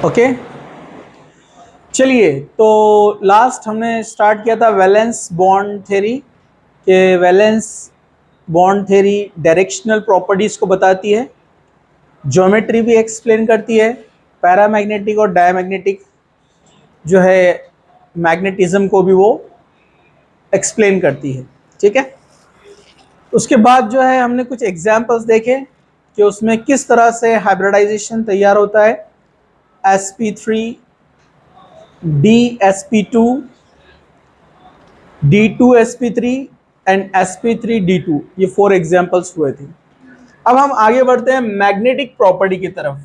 Okay चलिए, तो last हमने स्टार्ट किया था वैलेंस बॉन्ड थ्योरी कि valence bond theory directional properties को बताती है, ज्योमेट्री भी एक्सप्लेन करती है, पैरामैग्नेटिक और डायमैग्नेटिक जो है मैग्नेटिज्म को भी वो एक्सप्लेन करती है। ठीक है, उसके बाद जो है हमने कुछ एग्जांपल्स देखे कि उसमें किस तरह से हाइब्रिडाइजेशन तैयार होता है, sp3 dsp2 d2sp3 and sp3d2, ये 4 एग्जांपल्स हुए थे। अब हम आगे बढ़ते हैं मैग्नेटिक प्रॉपर्टी की तरफ।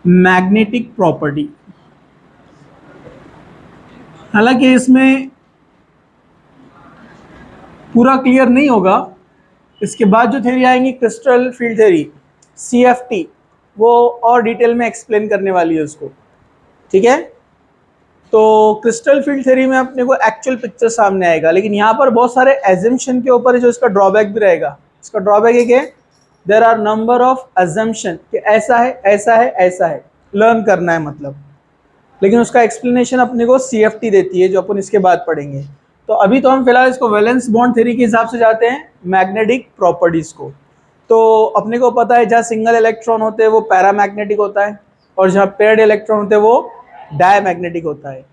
मैग्नेटिक प्रॉपर्टी, हालांकि इसमें पूरा क्लियर नहीं होगा, इसके बाद जो थ्योरी आएंगी क्रिस्टल फील्ड थ्योरी CFT, वो और डिटेल में एक्सप्लेन करने वाली है उसको। ठीक है, तो क्रिस्टल फील्ड थ्योरी में अपने को एक्चुअल पिक्चर सामने आएगा, लेकिन यहाँ पर बहुत सारे एजम्पशन के ऊपर जो इसका ड्रॉबैक भी रहेगा। इसका ड्रॉबैक है कि there are number of assumption कि ऐसा है ऐसा है ऐसा है, लर्न करना है मतलब, लेकिन उसका एक्सप्लेनेशन अपने को CFT देती है जो अपन इसके बाद पढ़ेंगे। तो अभी तो हम फिलहाल इसको वैलेंस बॉन्ड थ्योरी के हिसाब से जाते हैं मैग्नेटिक प्रॉपर्टीज को। तो अपने को पता है जहाँ सिंगल इलेक्ट्रॉन होते हैं वो पैरामैग्नेटिक होता है, और जहाँ पेयर्ड इलेक्ट्रॉन होते हैं वो डायमैग्नेटिक होता है।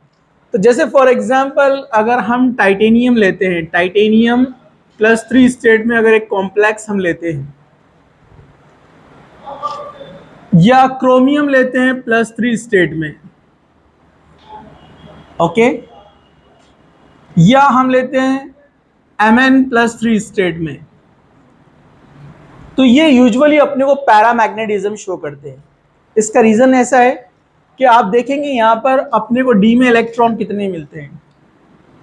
तो जैसे फॉर एग्जांपल अगर हम टाइटेनियम लेते हैं, टाइटेनियम +3 स्टेट में अगर एक कॉम्प्लेक्स हम लेते हैं, या क्रोमियम लेते हैं +3 स्टेट में, ओके, या हम लेते हैं Mn+3 स्टेट में, तो ये यूजुअली अपने को पैरामैग्नेटिज्म शो करते हैं। इसका रीजन ऐसा है कि आप देखेंगे यहाँ पर अपने को डी में इलेक्ट्रॉन कितने मिलते हैं।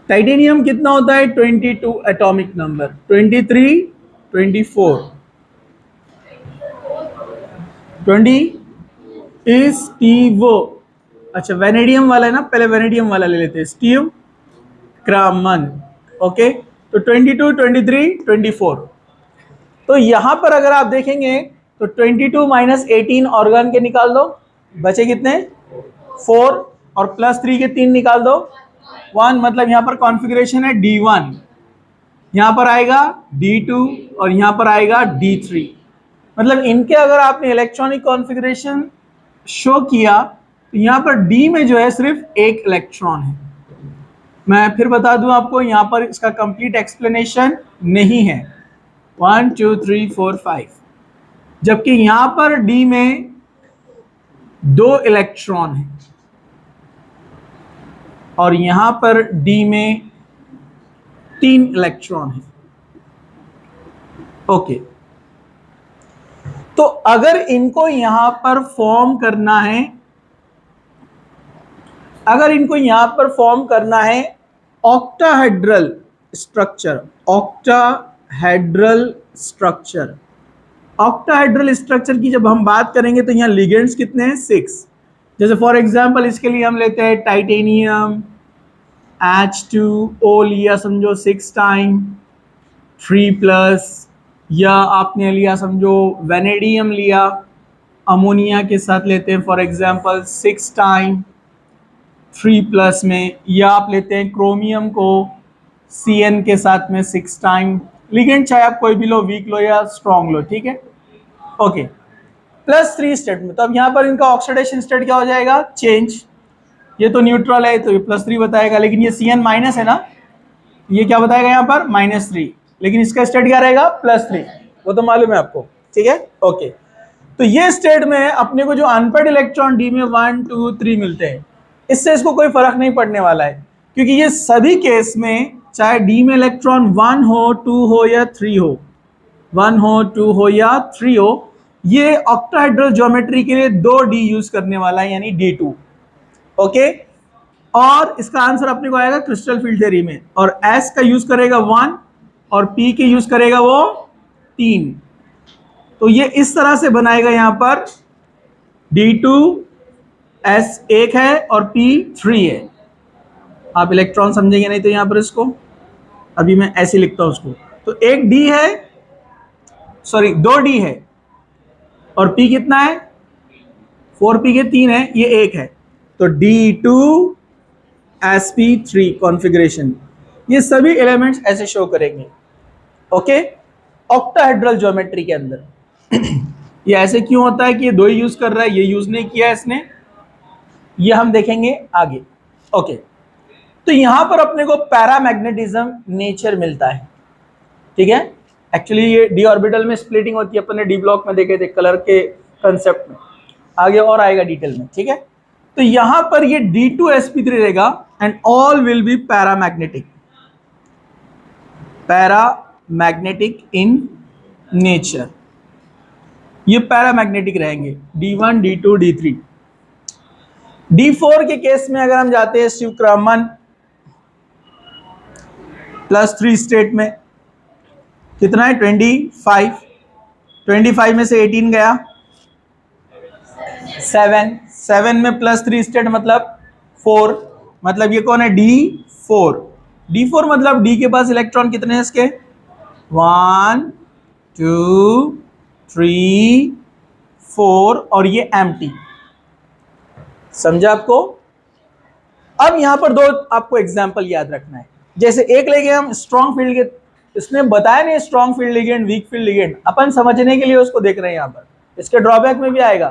टाइटेनियम कितना होता है 22 एटॉमिक नंबर, 23, 24, 20 इज स्टीव, अच्छा वेनेडियम वाला है ना, पहले वेनेडियम वाला ले लेते हैं, स्टीव क्रामन। ओके, तो 22, 23, 24। तो यहां पर अगर आप देखेंगे तो 22 माइनस 18 ऑर्गन के निकाल दो, बचे कितने 4, और +3 के 3 निकाल दो 1, मतलब यहां पर कॉन्फ़िगरेशन है D1, यहां पर आएगा D2 और यहां पर आएगा D3। मतलब इनके अगर आपने इलेक्ट्रॉनिक कॉन्फ़िगरेशन शो किया तो यहां पर D में जो है सिर्फ एक इलेक्ट्रॉन है। मैं फिर बता दूं आपको, यहां पर इसका कंप्लीट एक्सप्लेनेशन नहीं है, 1 2 3 4 5, जबकि यहां पर D में 2 इलेक्ट्रॉन है और यहां पर D में 3 इलेक्ट्रॉन है। ओके, तो अगर इनको यहां पर फॉर्म करना है, अगर इनको यहां पर फॉर्म करना है octahedral structure, octahedral structure, octahedral structure की जब हम बात करेंगे तो यहाँ लिगेंड्स कितने हैं 6। जैसे फॉर एग्जांपल इसके लिए हम लेते हैं टाइटेनियम H2O लिया समझो 6 टाइम 3+, या आपने लिया समझो वेनेडियम लिया अमोनिया के साथ लेते हैं फॉर एग्जांपल 6 टाइम 3+ में, या आप लेते हैं क्रोमियम को CN के साथ में 6 टाइम। लिगेंड चाहे आप कोई भी लो, वीक लो या स्ट्रॉन्ग लो, ठीक है। ओके, +3 स्टेट में, तो अब यहाँ पर इनका ऑक्सीडेशन स्टेट क्या हो जाएगा, चेंज। ये तो न्यूट्रल है तो ये +3 बताएगा, लेकिन ये CN माइनस है ना, ये क्या बताएगा यहाँ पर -3, लेकिन इसका स्टेट क्या रहेगा +3, वो तो मालूम है आपको, ठीक है। ओके, तो ये स्टेट में अपने को जो अनपेड इलेक्ट्रॉन D में 1 2 3 मिलते हैं, इससे इसको कोई फर्क नहीं पड़ने वाला है, क्योंकि ये सभी केस में चाहे D में इलेक्ट्रॉन 1 हो 2 हो या 3 हो, 1 हो 2 हो या 3 हो, ये ऑक्टाहेड्रल ज्योमेट्री के लिए 2D यूज करने वाला है, यानी D2। ओके, और इसका आंसर अपने को आएगा क्रिस्टल फील्ड थ्योरी में, और S का यूज करेगा 1 और P के यूज करेगा वो 3। तो ये इस तरह से बनाएगा, यहां पर D2 S 1 है और P 3 है। आप इलेक्ट्रॉन समझेंगे नहीं तो यहां पर इसको अभी मैं ऐसे लिखता हूं उसको, तो एक D है, सॉरी 2D है, और P कितना है 4p के 3 है, ये 1 है, तो D2sp3 कॉन्फ़िगरेशन। ये सभी एलिमेंट्स ऐसे शो करेंगे, ओके, ऑक्टाहेड्रल ज्योमेट्री के अंदर। ये ऐसे क्यों होता है कि ये दो ही यूज कर रहा है, ये यूज नहीं किया है इसने, ये हम देखेंगे आगे, ओके। तो यहां पर अपने को पैरामैग्नेटिज्म नेचर मिलता है, ठीक है। एक्चुअली ये डी ऑर्बिटल में स्प्लिटिंग होती है, अपने डी ब्लॉक में देखे थे कलर के कंसेप्ट में, आगे और आएगा डिटेल में, ठीक है। तो यहां पर ये D2sp3 रहेगा and all will be paramagnetic, paramagnetic in nature, ये पैरामैग्नेटिक रहेंगे D1 D2 D3। D4 के केस में अगर हम जाते हैं शिव क्रमन +3 स्टेट में, कितना है 25, 25 में से 18 गया 7, 7 में +3 स्टेट मतलब 4, मतलब ये कौन है D4। D4 मतलब D के पास इलेक्ट्रॉन कितने हैं इसके 1 2 3 4 और ये एम्प्टी, समझा आपको। अब यहां पर दो आपको एग्जांपल याद रखना है, जैसे एक लेंगे हम स्ट्रॉन्ग फील्ड के, इसने बताया नहीं strong field ligand weak field ligand, अपन समझने के लिए उसको देख रहे हैं यहां पर। इसके ड्रॉबैक में भी आएगा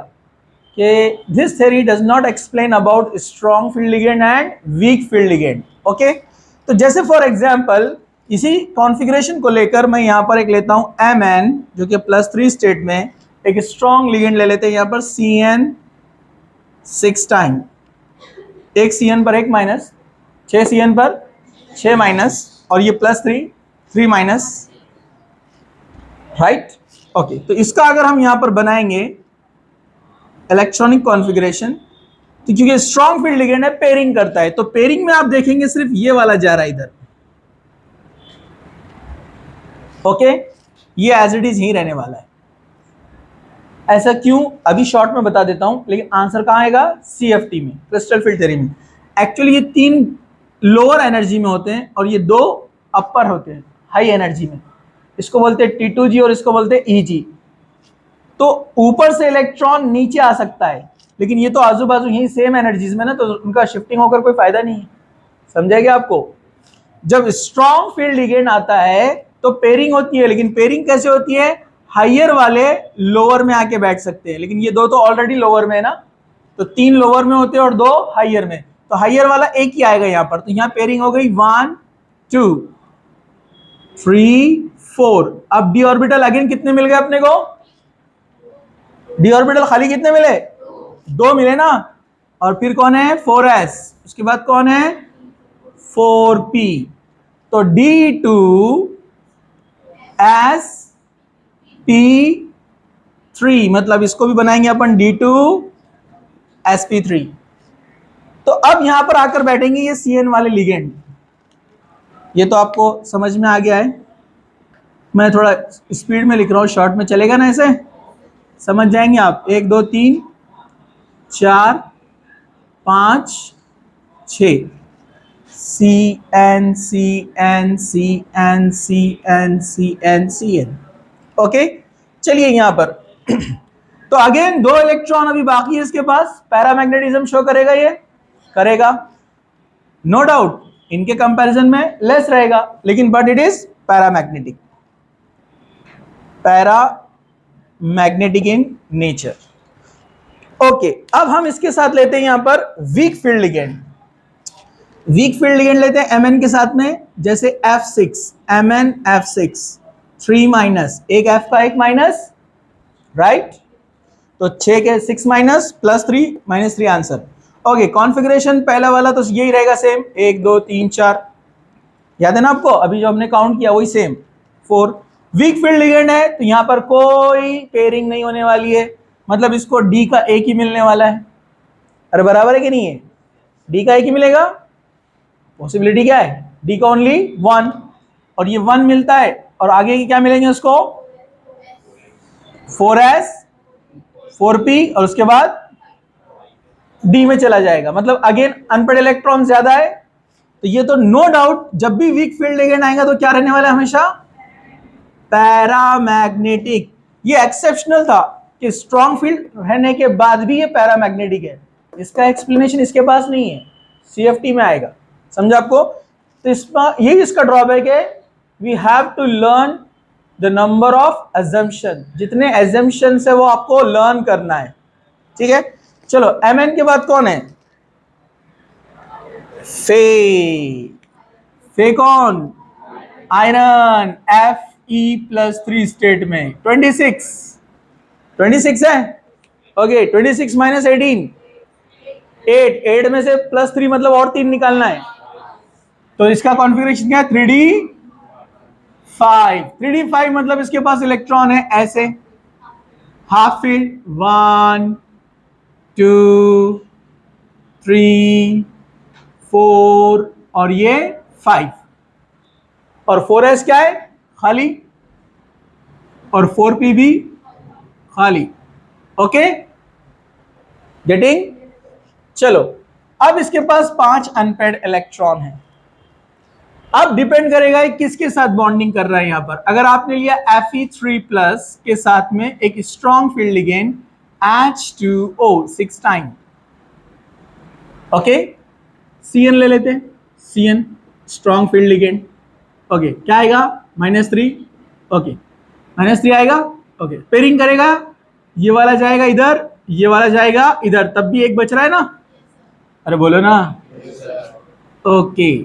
कि this theory does not explain about strong field ligand and week field ligand, okay. तो जैसे फॉर एग्जांपल इसी कॉन्फ़िगरेशन को लेकर मैं यहां पर एक लेता हूं Mn जो कि +3 स्टेट में एक स्ट्रॉन्ग लिगेंड ले लेते हैं यहां पर Cn 6 टाइम, एक Cn पर 1 माइनस, 6 Cn पर 6 माइनस और ये +3 3 माइनस, राइट, ओके। तो इसका अगर हम यहां पर बनाएंगे इलेक्ट्रॉनिक कॉन्फ़िगरेशन, तो क्योंकि स्ट्रॉन्ग फील्ड लिगेंड है पेयरिंग करता है, तो पेयरिंग में आप देखेंगे सिर्फ ये वाला जा रहा है इधर, ओके, ये एज इट इज ही रहने वाला है। ऐसा क्यों अभी शॉर्ट में बता देता हूं, लेकिन आंसर कहां आएगा CFT में, क्रिस्टल फील्ड थ्योरी में। एक्चुअली ये 3 लोअर एनर्जी में होते हैं और ये 2 अपर होते हैं हाई एनर्जी में, इसको बोलते हैं T2G और इसको बोलते हैं EG। तो ऊपर से इलेक्ट्रॉन नीचे आ सकता है, लेकिन ये तो आजू बाजू यही सेम एनर्जीज में ना, तो उनका शिफ्टिंग होकर कोई फायदा नहीं है, समझेगा आपको। जब स्ट्रॉन्ग फील्ड लिगेंड आता है तो पेयरिंग होती है, लेकिन पेयरिंग कैसे होती है, हाइयर वाले लोअर में आके बैठ सकते हैं, लेकिन ये 2 तो ऑलरेडी लोअर में है ना, तो 3 लोअर में होते हैं और 2 हाइयर में, तो हाइयर वाला एक ही आएगा यहाँ पर, तो यहाँ पेयरिंग हो गई 1 2 3 4। अब डी ऑर्बिटल अगेन कितने मिल गए अपने को, डी ऑर्बिटल खाली कितने मिले 2 मिले ना, और फिर कौन है 4s, उसके बाद कौन है 4p, तो D2sp3, मतलब इसको भी बनाएंगे अपन D2sp3। तो अब यहां पर आकर बैठेंगे ये Cn वाले लिगेंड, ये तो आपको समझ में आ गया है, मैं थोड़ा स्पीड में लिख रहा हूं, शॉर्ट में चलेगा ना, ऐसे समझ जाएंगे आप। 1 2 3 4 5 6 Cn Cn Cn Cn Cn Cn, okay. चलिए यहां पर तो अगेन 2 इलेक्ट्रॉन अभी बाकी है इसके पास, पैरामैग्नेटिज्म शो करेगा, ये करेगा नो डाउट, इनके कंपैरिजन में लेस रहेगा, लेकिन but it is paramagnetic, paramagnetic in nature, okay. अब हम इसके साथ लेते हैं यहां पर week field ligand, weak field ligand लेते हैं Mn के साथ में, जैसे F6 Mn F6 3 माइनस, एक F का 1 माइनस, राइट, तो 6 के 6 माइनस +3 -3 आंसर, ओके। कॉन्फ़िगरेशन पहला वाला तो यही रहेगा सेम, 1 2 3 4, याद है ना आपको, अभी जो हमने काउंट किया वही सेम 4। वीक फील्ड लिगेंड है तो यहां पर कोई पेयरिंग नहीं होने वाली है, मतलब इसको D का 1 ही मिलने वाला है, अरे बराबर है कि नहीं है, D का 1 ही मिलेगा, पॉसिबिलिटी क्या है, D का ओनली 1, और ये 1 मिलता है, और आगे की क्या मिलेंगे उसको 4s 4p और उसके बाद D में चला जाएगा, मतलब अगेन अनपेड इलेक्ट्रॉन ज्यादा है, तो ये तो नो डाउट जब भी वीक फील्ड लिगेंड आएगा तो क्या रहने वाला है, हमेशा पैरामैग्नेटिक। ये एक्सेप्शनल था, कि स्ट्रॉन्ग फील्ड रहने के बाद भी ये पैरामैग्नेटिक है, इसका एक्सप्लेनेशन इसके पास नहीं है, CFT में आएगा। समझा आपको? तो इसमें यही इसका ड्रॉबैक है, we have to learn the number of assumption, जितने एजम्पशन है वो आपको लर्न करना है। ठीक है, चलो Mn के बाद कौन है? फे कौन? आयरन, Fe+3 स्टेट में 26 है। ओके, 26 माइनस 18, 8 में से +3 मतलब और 3 निकालना है, तो इसका कॉन्फ़िगरेशन क्या है? 3d5 मतलब इसके पास इलेक्ट्रॉन है ऐसे, हाफ फील्ड 1 2 3 4 और ये 5, और 4s क्या है? खाली, और 4p भी खाली। Okay, getting? चलो, अब इसके पास 5 अनपेयर्ड इलेक्ट्रॉन है। अब डिपेंड करेगा किसके साथ बॉन्डिंग कर रहा है। यहां पर अगर आपने लिया Fe3+ के साथ में एक strong field ligand H2O 6 time, okay, Cn ले लेते हैं, Cn strong field ligand. Okay, क्या आएगा? -3, ओके, -3 आएगा। ओके, पेयरिंग करेगा, ये वाला जाएगा इधर, ये वाला जाएगा इधर, तब भी एक बच रहा है ना? अरे बोलो ना। ओके,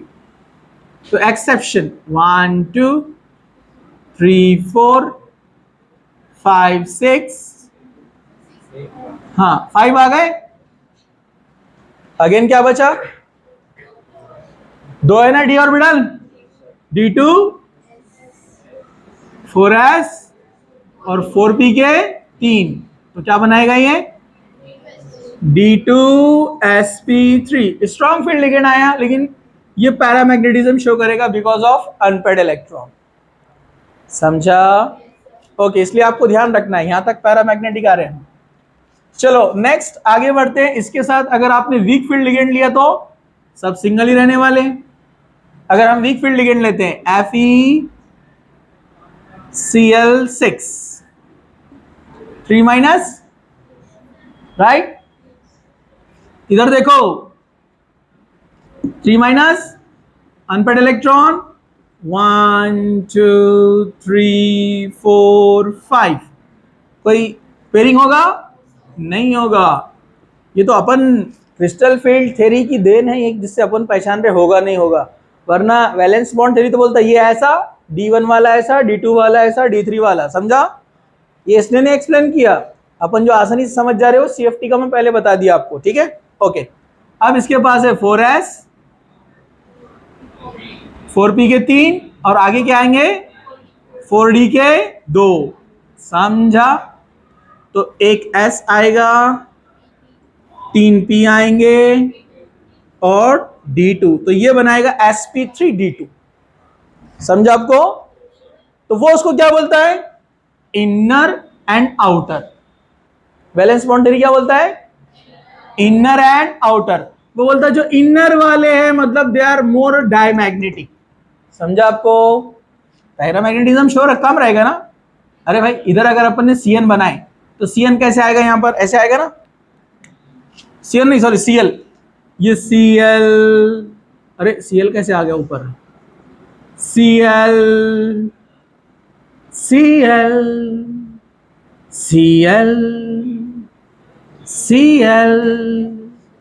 तो एक्सेप्शन 1 2 3 4 5 6, हाँ 5 आ गए। अगेन क्या बचा? 2 है ना डी ऑर्बिटल, D2 4s और 4p के 3, तो क्या बनाएगा ये? D2sp3। स्ट्रॉन्ग फील्ड लिगेंड आया, लेकिन ये पैरामैग्नेटिज्म शो करेगा बिकॉज ऑफ अनपेयर्ड इलेक्ट्रॉन। समझा? ओके, इसलिए आपको ध्यान रखना है, यहां तक पैरामैग्नेटिक आ रहे हैं। चलो नेक्स्ट आगे बढ़ते हैं। इसके साथ अगर आपने वीक फील्ड लिगेंड लिया तो सब सिंगल ही रहने वाले हैं। अगर हम वीक फील्ड लिगेंड लेते हैं FeCl6 3-, राइट, इधर देखो 3-, अनपेयर्ड इलेक्ट्रॉन 1 2 3 4 5, कोई पेयरिंग होगा? नहीं होगा। ये तो अपन क्रिस्टल फील्ड थ्योरी की देन है, जिससे अपन पहचान रहे होगा नहीं होगा, वरना वैलेंस बॉन्ड थ्योरी तो बोलता है ये ऐसा, D1 वाला ऐसा, D2 वाला ऐसा, D3 वाला। समझा? ये इसने नहीं एक्सप्लेन किया, अपन जो आसानी से समझ जा रहे हो CFT का मैं पहले बता दिया आपको। ठीक है, ओके। अब इसके पास है 4s, 4p के 3, और आगे क्या आएंगे? 4d के 2। समझा? तो एक s आएगा, 3p आएंगे और D2, तो ये बनाएगा sp3d2। समझा आपको? तो वो उसको क्या बोलता है? Inner and outer. Valence bond theory क्या बोलता है? Inner and outer. वो बोलता है जो इनर वाले हैं मतलब दे आर मोर डायमैग्नेटिक। समझा आपको? पैरामैग्नेटिज्म श्योर कम रहेगा ना। अरे भाई, इधर अगर अपन ने Cn बनाए तो Cn कैसे आएगा? यहां पर ऐसे आएगा ना, Cn नहीं, सॉरी Cl, ये Cl, अरे Cl कैसे आ गया ऊपर? Cl Cl Cl Cl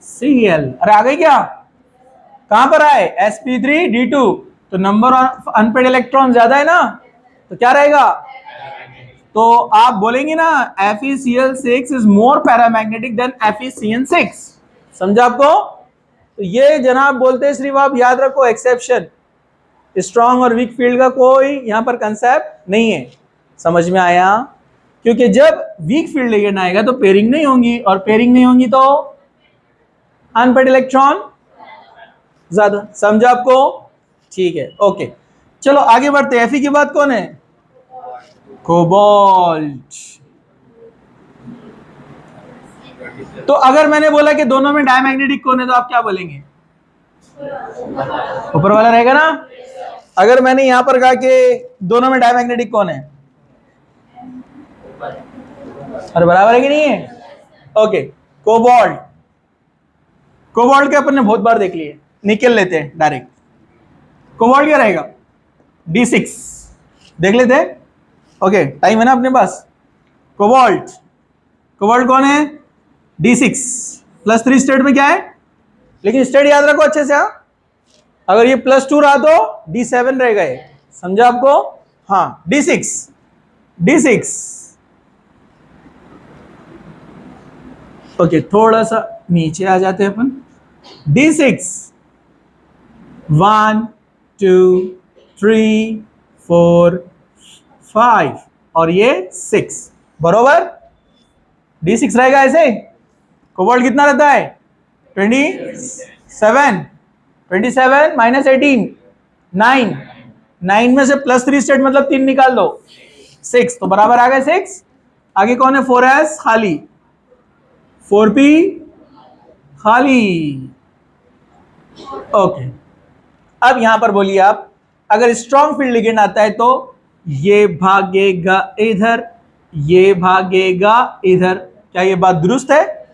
Cl, अरे आ गई क्या? कहां पर आए? sp3d2, तो नंबर ऑफ अनपेयर्ड इलेक्ट्रॉन ज्यादा है ना, तो क्या रहेगा? तो आप बोलेंगे ना FeCl6 is more paramagnetic then FeCN6। समझा आपको? तो ये जनाब बोलते हैं, सिर्फ आप याद रखो एक्सेप्शन, स्ट्रॉन्ग और वीक फील्ड का कोई यहां पर कंसेप्ट नहीं है। समझ में आया? क्योंकि जब वीक फील्ड लिगेंड आएगा तो पेयरिंग नहीं होंगी, और पेयरिंग नहीं होंगी तो अनपेयर्ड इलेक्ट्रॉन ज्यादा। समझा आपको? ठीक है, ओके। चलो आगे बढ़ते हैं। Fe के बाद कौन है? कोबाल्ट। तो अगर मैंने बोला कि दोनों में डायमैग्नेटिक कौन है, तो आप क्या बोलेंगे? ऊपर वाला रहेगा ना। अगर मैंने यहां पर कहा कि दोनों में डायमैग्नेटिक कौन है, अरे बराबर है कि नहीं है? ओके, कोबाल्ट, कोबाल्ट के अपन ने बहुत बार देख लिए, निकल लेते हैं डायरेक्ट। कोबाल्ट क्या रहेगा? D6 देख लेते हैं। ओके, टाइम है ना अपने पास। कोबाल्ट, कोबाल्ट कौन है? D6 +3 स्टेट में क्या है, लेकिन स्टेट याद रखो अच्छे से। हाँ, अगर ये +2 रहा तो D7 रहेगा ये, समझा आपको? हाँ, D6, D6। ओके, थोड़ा सा नीचे आ जाते हैं अपन। D6, 1 2 3 4 5 और ये 6, बरोबर। D6 रहेगा ऐसे। कोबाल्ट कितना रहता है? 27, 27 - 18 9, 9 में से +3 स्टेट मतलब 3 निकाल दो, 6, तो बराबर आ गए 6। आगे कौन है? 4s खाली, 4p खाली। ओके, अब यहां पर बोलिए आप, अगर स्ट्रॉन्ग फील्ड लिगेंड आता है तो ये भागेगा इधर, ये भागेगा इधर। क्या ये बात दुरुस्त है?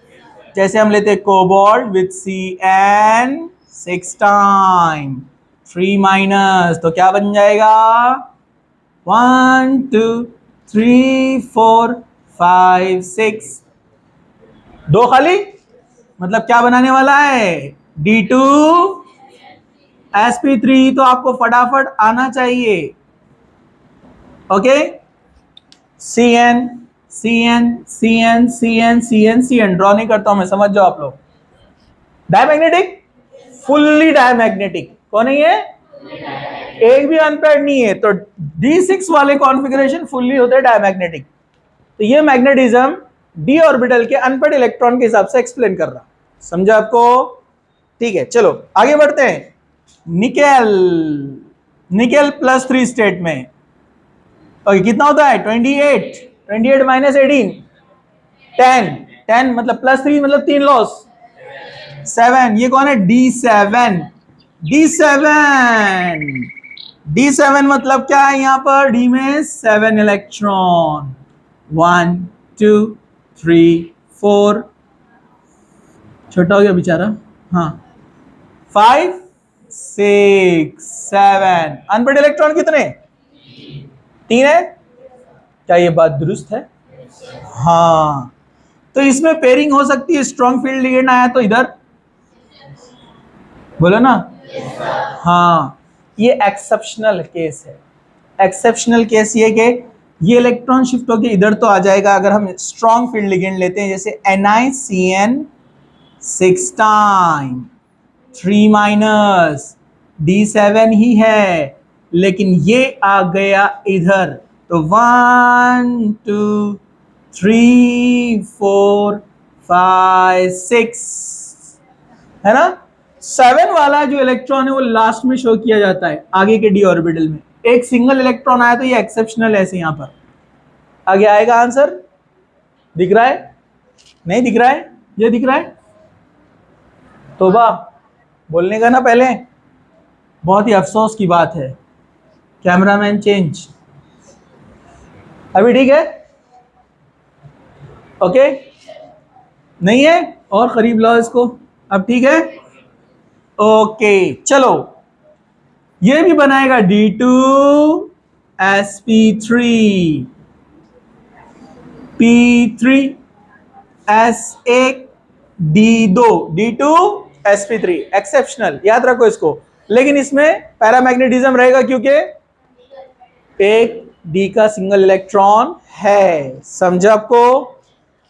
जैसे हम लेते हैं कोबाल्ट विथ Cn 6 टाइम 3 तो क्या बन जाएगा? 1 2 3 4 5 6, 2 खाली, मतलब क्या बनाने वाला है? D2 sp3। तो आपको फटाफट आना चाहिए। Okay, Cn Cn Cn Cn Cn Cn, draw नहीं करता हूं मैं, समझ जाओ आप लोग। Diamagnetic, fully diamagnetic. कौन है ये? एक भी अनपेयर्ड नहीं है, तो D6 वाले कॉन्फ़िगरेशन फुल्ली होते हैं डायमैग्नेटिक। तो ये मैग्नेटिज्म d ऑर्बिटल के अनपेयर्ड इलेक्ट्रॉन के हिसाब से एक्सप्लेन कर रहा, समझा आपको? ठीक है, चलो आगे बढ़ते हैं। निकेल, निकेल +3 स्टेट में ओके, कितना होता है? 28, 28 - 18 10, 10 मतलब +3 मतलब 3 लॉस, 7। ये कौन है? D7, D7, D7 मतलब क्या है? यहां पर D में 7 इलेक्ट्रॉन, 1 2 3 4, छोटा हो गया बेचारा। हाँ, 5 6 7। अनपेयर्ड इलेक्ट्रॉन कितने? 3 है। क्या ये बात दुरुस्त है? हाँ, तो इसमें पेयरिंग हो सकती है। स्ट्रॉन्ग फील्ड लिगेंड आया तो इधर, बोलो ना। हाँ, ये एक्सेप्शनल केस है। एक्सेप्शनल केस ये कि ये इलेक्ट्रॉन शिफ्ट होकर इधर तो आ जाएगा अगर हम स्ट्रॉन्ग फील्ड लिगेंड लेते हैं, जैसे NiCN 6 टाइम 3 D7 ही है, लेकिन ये आ गया इधर, तो 1 2 3 4 5 6 है ना। 7 वाला जो इलेक्ट्रॉन है वो लास्ट में शो किया जाता है आगे के d ऑर्बिटल में। एक सिंगल इलेक्ट्रॉन आया तो ये एक्सेप्शनल है, ऐसे यहां पर आगे आएगा आंसर। दिख रहा है? नहीं दिख रहा है? ये दिख रहा है? तोबा, बोलने का ना पहले। बहुत ही अफसोस की बात है। Cameraman change. अभी ठीक है? ओके, नहीं है? और करीब लाओ इसको। अब ठीक है? ओके, चलो ये भी बनाएगा D2 sp3 p3 s1 D2 D2 sp3 exceptional, याद रखो इसको। लेकिन इसमें पैरामैग्नेटिज्म रहेगा क्योंकि एक D का सिंगल इलेक्ट्रॉन है, समझा आपको?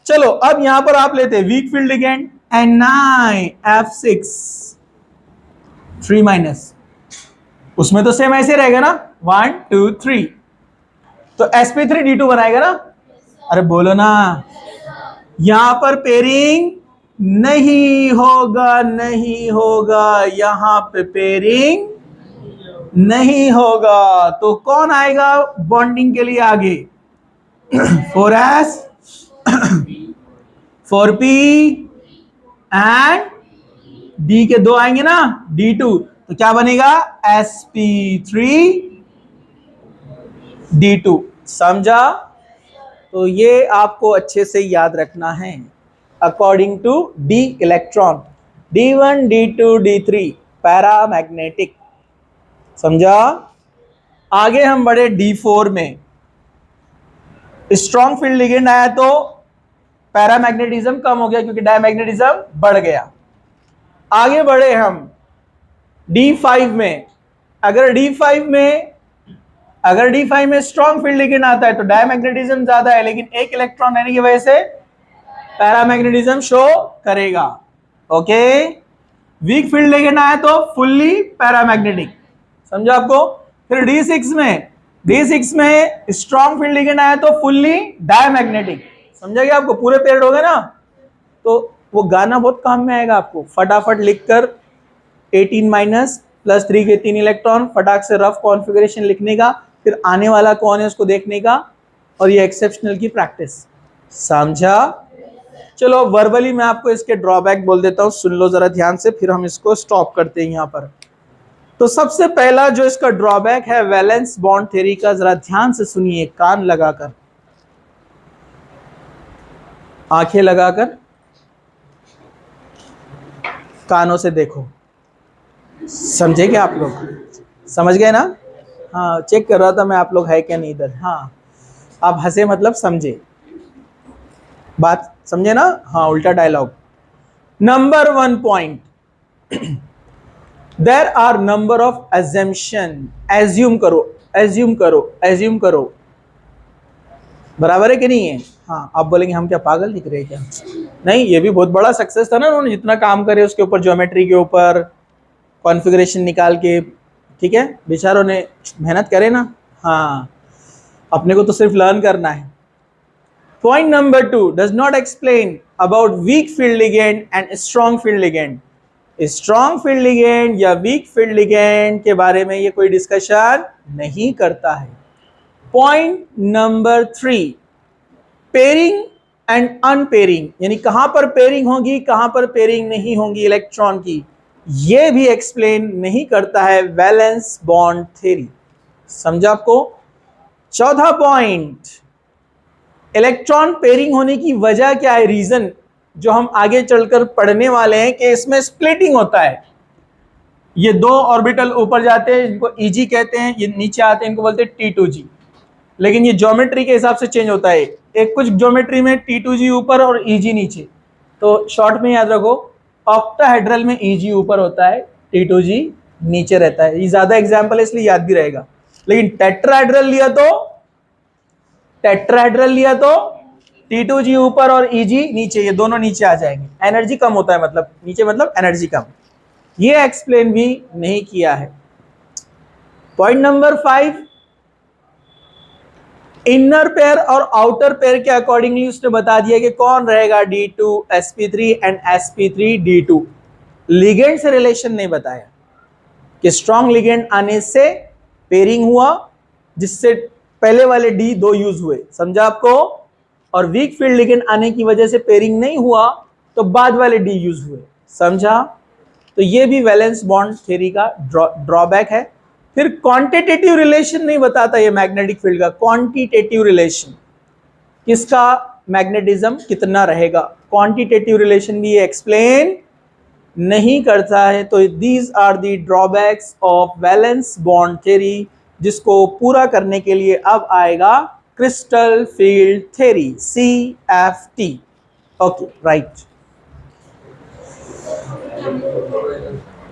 चलो अब यहां पर आप लेते हैं वीक फील्ड लिगेंड NiF6 3 उसमें तो सेम ऐसे रहेगा ना, 1 2 3, तो sp3 D2 बनाएगा ना। अरे बोलो ना, यहां पर पेयरिंग नहीं होगा, नहीं होगा, यहां पे पेयरिंग नहीं होगा। तो कौन आएगा बॉन्डिंग के लिए आगे? 4s 4p एंड D के 2 आएंगे ना, D2, तो क्या बनेगा? sp3 D2, समझा? तो ये आपको अच्छे से याद रखना है। According to D electron, D1 D2 D3 paramagnetic, समझा। आगे हम बढ़े D4 में, स्ट्रॉन्ग फील्ड लिगेंड आया तो पैरामैग्नेटिज्म कम हो गया क्योंकि डायमैग्नेटिज्म बढ़ गया। आगे बढ़े हम D5 में, अगर D5 में स्ट्रॉन्ग फील्ड लिगेंड आता है तो डायमैग्नेटिज्म ज्यादा है, लेकिन एक इलेक्ट्रॉन रहने की वजह से पैरामैग्नेटिज्म शो करेगा। ओके, वीक फील्ड लिगेंड आया तो फुल्ली पैरामैग्नेटिक, समझा आपको। फिर D6 में स्ट्रॉन्ग फील्ड लिगेंड आया तो फुल्ली डायमैग्नेटिक, समझा गया आपको। पूरे पेयर्ड हो गए ना, तो वो गाना बहुत काम में आएगा आपको। फटाफट लिखकर 18- +3 के 3 इलेक्ट्रॉन, फटाक से रफ कॉन्फ़िगरेशन लिखने का, फिर आने वाला कौन है उसको देखने का, और ये एक्सेप्शनल की प्रैक्टिस, समझा। चलो वर्बली मैं आपको इसके ड्रॉबैक बोल देता हूं, सुन लो जरा ध्यान से, फिर हम इसको स्टॉप करते हैं यहां पर। तो सबसे पहला जो इसका ड्रॉबैक है वैलेंस बॉन्ड थ्योरी का, जरा ध्यान से सुनिए, कान लगाकर, आंखें लगाकर, कानों से देखो, समझे क्या आप लोग? समझ गए ना? हाँ, चेक कर रहा था मैं आप लोग है क्या नहीं इधर। हाँ, आप हंसे मतलब समझे, बात समझे ना? हाँ, उल्टा dialogue. Number 1 point, there are number of assumption, assume करो, बराबर है कि नहीं है? हाँ, आप बोलेंगे हम क्या पागल दिख रहे हैं क्या? नहीं, ये भी बहुत बड़ा सक्सेस था ना, उन्होंने जितना काम करे उसके ऊपर, ज्योमेट्री के ऊपर, कॉन्फ़िगरेशन निकाल के, ठीक है, बेचारों ने मेहनत करे ना। हाँ, अपने को तो सिर्फ लर्न करना है। Point number 2, does not explain about week field ligand and strong field ligand. Strong field ligand या वीक फील्ड लिगेंड के बारे में ये कोई डिस्कशन नहीं करता है। पॉइंट नंबर 3, पेयरिंग एंड अनपेयरिंग, यानी कहां पर पेयरिंग होगी, कहां पर पेयरिंग नहीं होगी इलेक्ट्रॉन की, ये भी एक्सप्लेन नहीं करता है वैलेंस बॉन्ड थ्योरी, समझा आपको। चौथा पॉइंट, इलेक्ट्रॉन पेयरिंग होने की वजह क्या है, रीजन, जो हम आगे चलकर पढ़ने वाले हैं कि इसमें स्प्लिटिंग होता है। ये 2 ऑर्बिटल ऊपर जाते हैं, इनको Eg कहते हैं, ये नीचे आते हैं, इनको बोलते हैं T2G, लेकिन ये ज्योमेट्री के हिसाब से चेंज होता है। एक कुछ ज्योमेट्री में T2G ऊपर और Eg नीचे, तो शॉर्ट में याद रखो, ऑक्टाहेड्रल में Eg ऊपर होता है, T2G नीचे रहता है। ये ज्यादा एग्जाम्पल है इसलिए याद भी रहेगा। लेकिन टेट्राहेड्रल लिया तो T2G ऊपर और Eg नीचे, ये दोनों नीचे आ जाएंगे। एनर्जी कम होता है, मतलब नीचे मतलब एनर्जी कम, ये एक्सप्लेन भी नहीं किया है। पॉइंट नंबर 5, इनर पेयर और आउटर पेयर के अकॉर्डिंगली उसने बता दिया कि कौन रहेगा D2 sp3 and sp3 D2। Ligand से रिलेशन नहीं बताया कि स्ट्रॉन्ग लिगेंड आने से पेयरिंग हुआ, जिससे पहले वाले D 2 यूज हुए, समझा आपको, और वीक फील्ड लिगेंड आने की वजह से पेयरिंग नहीं हुआ तो बाद वाले D यूज हुए, समझा। तो ये भी वैलेंस बॉन्ड थ्योरी का ड्रॉबैक है। फिर क्वांटिटेटिव रिलेशन नहीं बताता ये मैग्नेटिक फील्ड का, क्वांटिटेटिव रिलेशन, किसका मैग्नेटिज्म कितना रहेगा, क्वांटिटेटिव रिलेशन भी ये एक्सप्लेन नहीं करता है। तो these are the drawbacks of valence bond theory, जिसको पूरा करने के लिए अब आएगा crystal field theory, CFT। Okay, right.